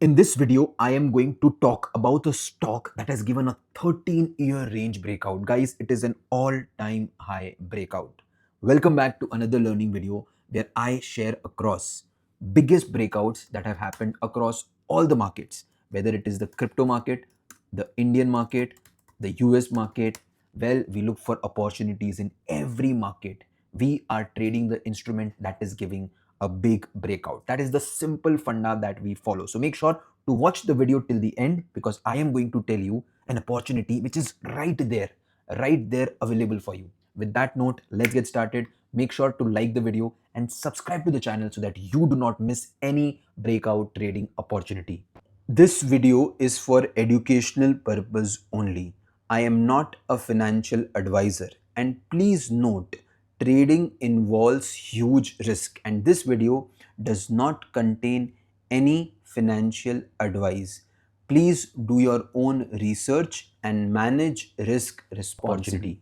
In this video, I am going to talk about a stock that has given a 13-year range breakout. Guys, it is an all-time high breakout. Welcome back to another learning video where I share across biggest breakouts that have happened across all the markets, whether it is the crypto market, the Indian market, the US market. Well, we look for opportunities in every market. We are trading the instrument that is giving a big breakout. That is the simple funda that we follow. So make sure to watch the video till the end because I am going to tell you an opportunity which is right there available for you. With that note, let's get started. Make sure to like the video and subscribe to the channel so that you do not miss any breakout trading opportunity. This video is for educational purpose only. I am not a financial advisor, and please note trading involves huge risk and this video does not contain any financial advice. Please do your own research and manage risk responsibly.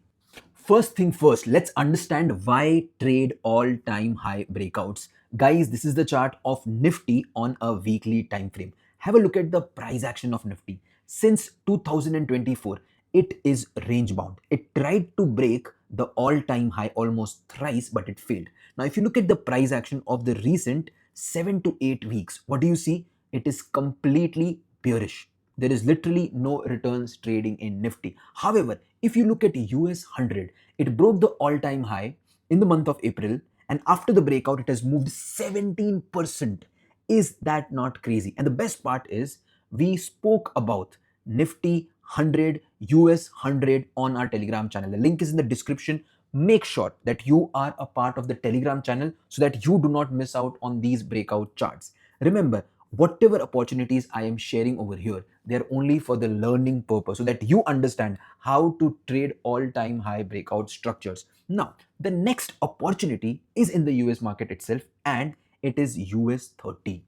First thing first, let's understand why trade all-time high breakouts. Guys, this is the chart of Nifty on a weekly time frame. Have a look at the price action of Nifty. Since 2024, it is range bound. It tried to break the all-time high almost thrice, but it failed. Now, if you look at the price action of the recent 7 to 8 weeks, what do you see? It is completely bearish. There is literally no returns trading in Nifty. However, if you look at US 100, it broke the all-time high in the month of April, and after the breakout, it has moved 17%. Is that not crazy? And the best part is, we spoke about Nifty 100, US 100 on our Telegram channel. The link is in the description. Make sure that you are a part of the Telegram channel so that you do not miss out on these breakout charts. Remember, whatever opportunities I am sharing over here, they are only for the learning purpose so that you understand how to trade all-time high breakout structures. Now, the next opportunity is in the US market itself and it is US 30.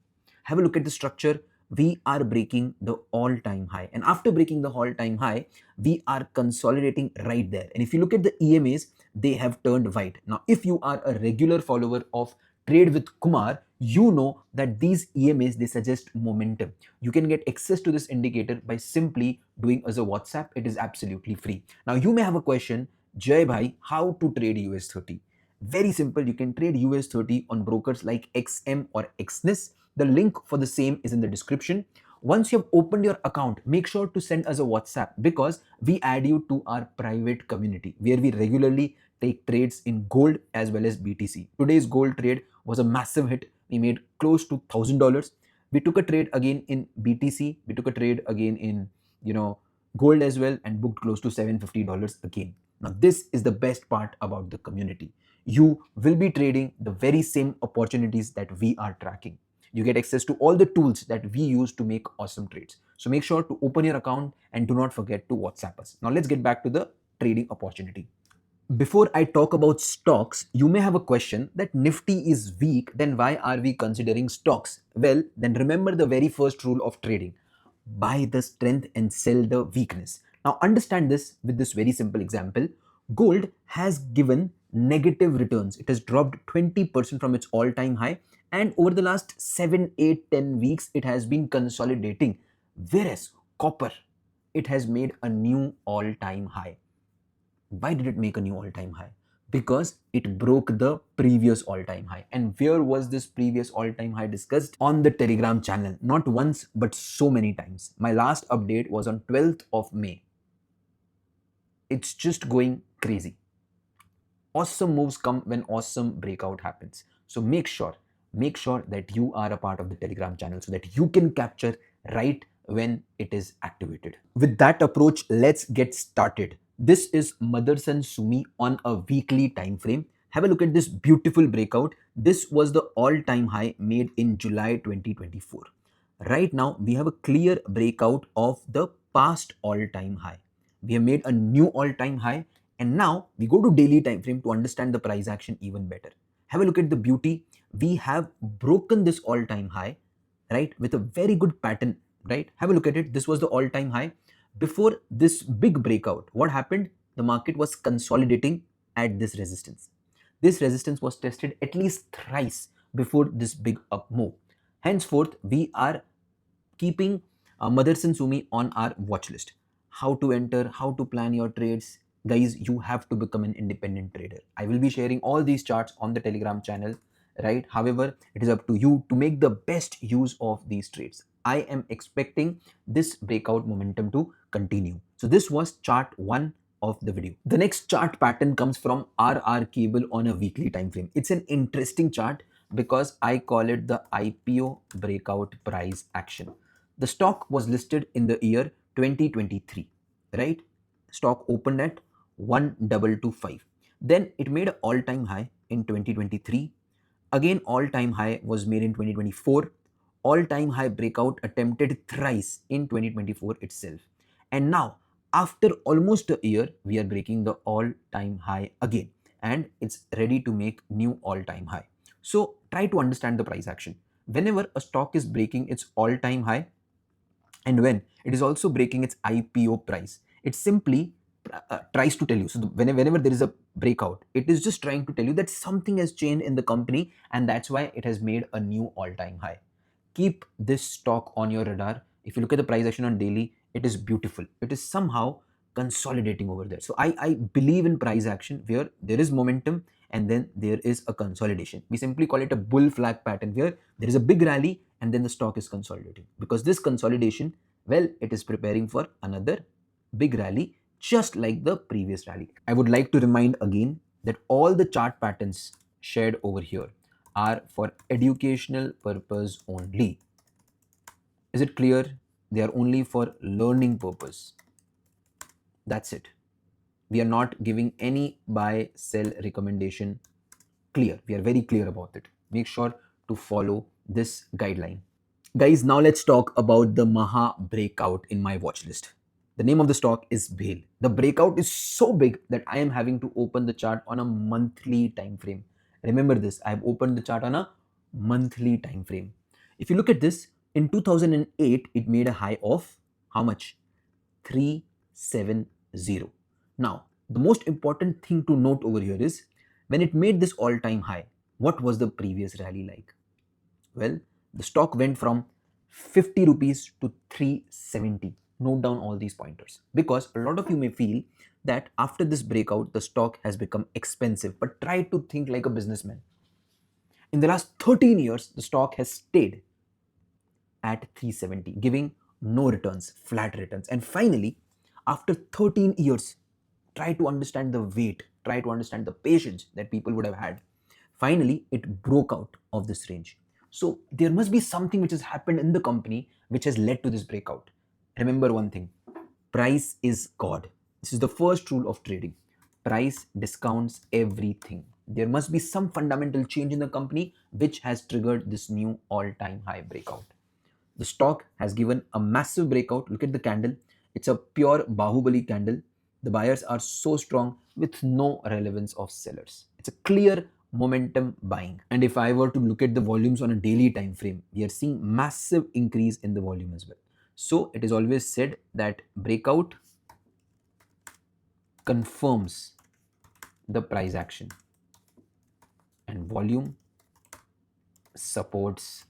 Have a look at the structure. We are breaking the all-time high, and after breaking the all-time high, we are consolidating right there. And if you look at the EMAs, they have turned white. Now, if you are a regular follower of Trade with Kumar, you know that these EMAs, they suggest momentum. You can get access to this indicator by simply doing as a WhatsApp. It is absolutely free. Now, you may have a question, Jay Bhai, how to trade US 30? Very simple. You can trade US 30 on brokers like XM or XNIS. The link for the same is in the description. Once you have opened your account, make sure to send us a WhatsApp because we add you to our private community where we regularly take trades in gold as well as BTC. Today's gold trade was a massive hit. We made close to $1,000. We took a trade again in BTC. We took a trade again in, gold as well and booked close to $750 again. Now, this is the best part about the community. You will be trading the very same opportunities that we are tracking. You get access to all the tools that we use to make awesome trades. So make sure to open your account and do not forget to WhatsApp us. Now let's get back to the trading opportunity. Before I talk about stocks, you may have a question that Nifty is weak, then why are we considering stocks? Well, then remember the very first rule of trading. Buy the strength and sell the weakness. Now understand this with this very simple example. Gold has given negative returns. It has dropped 20% from its all-time high, and over the last 7, 8, 10 weeks, it has been consolidating. Whereas copper, it has made a new all-time high. Why did it make a new all-time high? Because it broke the previous all-time high. And where was this previous all-time high discussed? On the Telegram channel. Not once, but so many times. My last update was on 12th of May. It's just going crazy. Awesome moves come when awesome breakout happens. So make sure that you are a part of the Telegram channel so that you can capture right when it is activated. With that approach, let's get started. This is Motherson Sumi on a weekly time frame. Have a look at this beautiful breakout. This was the all-time high made in July 2024. Right now, we have a clear breakout of the past all-time high. We have made a new all-time high, and now we go to daily time frame to understand the price action even better. Have a look at the beauty. We have broken this all-time high, right, with a very good pattern, right? Have a look at it. This was the all-time high. Before this big breakout, what happened? The market was consolidating at this resistance. This resistance was tested at least thrice before this big up move. Henceforth, we are keeping Motherson Sumi on our watch list. How to enter, how to plan your trades. Guys, you have to become an independent trader. I will be sharing all these charts on the Telegram channel, right? However, it is up to you to make the best use of these trades. I am expecting this breakout momentum to continue. So this was chart 1 of the video. The next chart pattern comes from RR cable on a weekly time frame. It's an interesting chart because I call it the IPO breakout price action. The stock was listed in the year 2023, right? Stock opened at 1225. Then it made an all-time high in 2023. Again, all-time high was made in 2024. All-time high breakout attempted thrice in 2024 itself. And now, after almost a year, we are breaking the all-time high again. And it's ready to make new all-time high. So try to understand the price action. Whenever a stock is breaking its all-time high, and when it is also breaking its IPO price, it simply tries to tell you. So whenever there is a breakout, it is just trying to tell you that something has changed in the company, and that's why it has made a new all-time high. Keep this stock on your radar. If you look at the price action on daily, it is beautiful. It is somehow consolidating over there. So I believe in price action where there is momentum and then there is a consolidation. We simply call it a bull flag pattern where there is a big rally and then the stock is consolidating, because this consolidation, well, it is preparing for another big rally just like the previous rally. I would like to remind again that all the chart patterns shared over here are for educational purpose only. Is it clear? They are only for learning purpose. That's it. We are not giving any buy sell recommendation. Clear. We are very clear about it. Make sure to follow this guideline. Guys, now let's talk about the Maha breakout in my watch list. The name of the stock is BHEL. The breakout is so big that I am having to open the chart on a monthly time frame. Remember this, I have opened the chart on a monthly time frame. If you look at this, in 2008, it made a high of how much? 370. Now, the most important thing to note over here is when it made this all-time high, what was the previous rally like? Well, the stock went from 50 rupees to 370. Note down all these pointers, because a lot of you may feel that after this breakout, the stock has become expensive. But try to think like a businessman. In the last 13 years, the stock has stayed at 370, giving no returns, flat returns. And finally, after 13 years, try to understand the weight, try to understand the patience that people would have had. Finally, it broke out of this range. So there must be something which has happened in the company which has led to this breakout. Remember one thing, price is God. This is the first rule of trading. Price discounts everything. There must be some fundamental change in the company which has triggered this new all-time high breakout. The stock has given a massive breakout. Look at the candle. It's a pure Bahubali candle. The buyers are so strong with no relevance of sellers. It's a clear momentum buying. And if I were to look at the volumes on a daily time frame, we are seeing massive increase in the volume as well. So it is always said that breakout confirms the price action and volume supports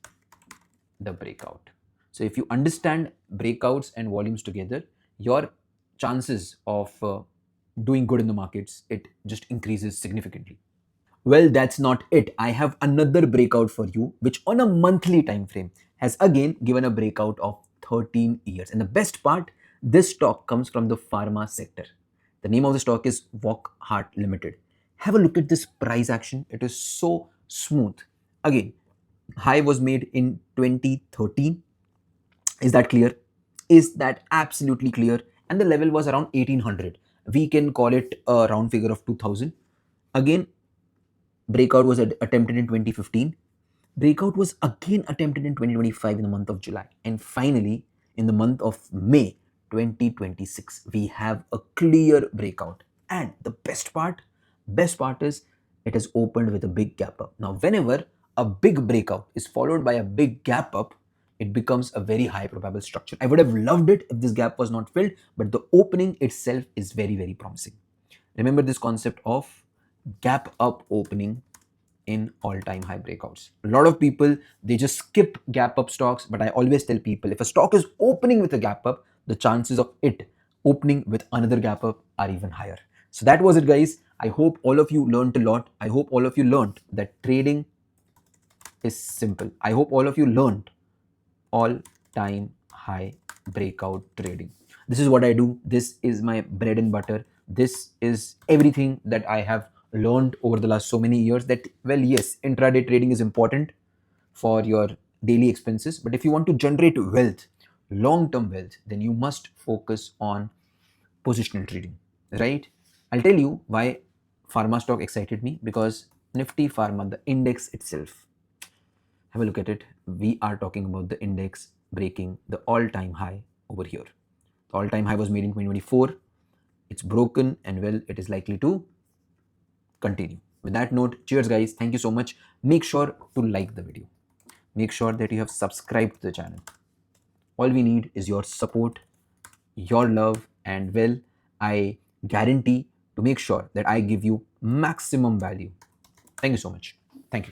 the breakout. So if you understand breakouts and volumes together, your chances of doing good in the markets, it just increases significantly. Well, that's not it. I have another breakout for you, which on a monthly time frame has again given a breakout of 13 years. And the best part, this stock comes from the pharma sector. The name of the stock is Wockhardt Limited. Have a look at this price action. It is so smooth. Again, high was made in 2013. Is that clear? Is that absolutely clear? And the level was around 1800. We can call it a round figure of 2000. Again, breakout was attempted in 2015. Breakout was again attempted in 2025 in the month of July. And finally, in the month of May 2026, we have a clear breakout. And the best part is it has opened with a big gap up. Now, whenever a big breakout is followed by a big gap up, it becomes a very high probable structure. I would have loved it if this gap was not filled, but the opening itself is very, very promising. Remember this concept of gap up opening in all-time high breakouts. A lot of people, they just skip gap up stocks, but I always tell people, if a stock is opening with a gap up, the chances of it opening with another gap up are even higher. So that was it, guys. I hope all of you learned a lot. I hope all of you learned that trading is simple. I hope all of you learned all-time high breakout trading. This is what I do. This is my bread and butter. This is everything that I have learned over the last so many years, that, well, yes, intraday trading is important for your daily expenses, but if you want to generate wealth, long-term wealth, then you must focus on positional trading, right? I'll tell you why pharma stock excited me, because Nifty Pharma, the index itself, have a look at it. We are talking about the index breaking the all-time high over here. The all-time high was made in 2024. It's broken, and well, it is likely to continue. With that note, cheers, guys. Thank you so much. Make sure to like the video. Make sure that you have subscribed to the channel. All we need is your support, your love, and well, I guarantee to make sure that I give you maximum value. Thank you so much.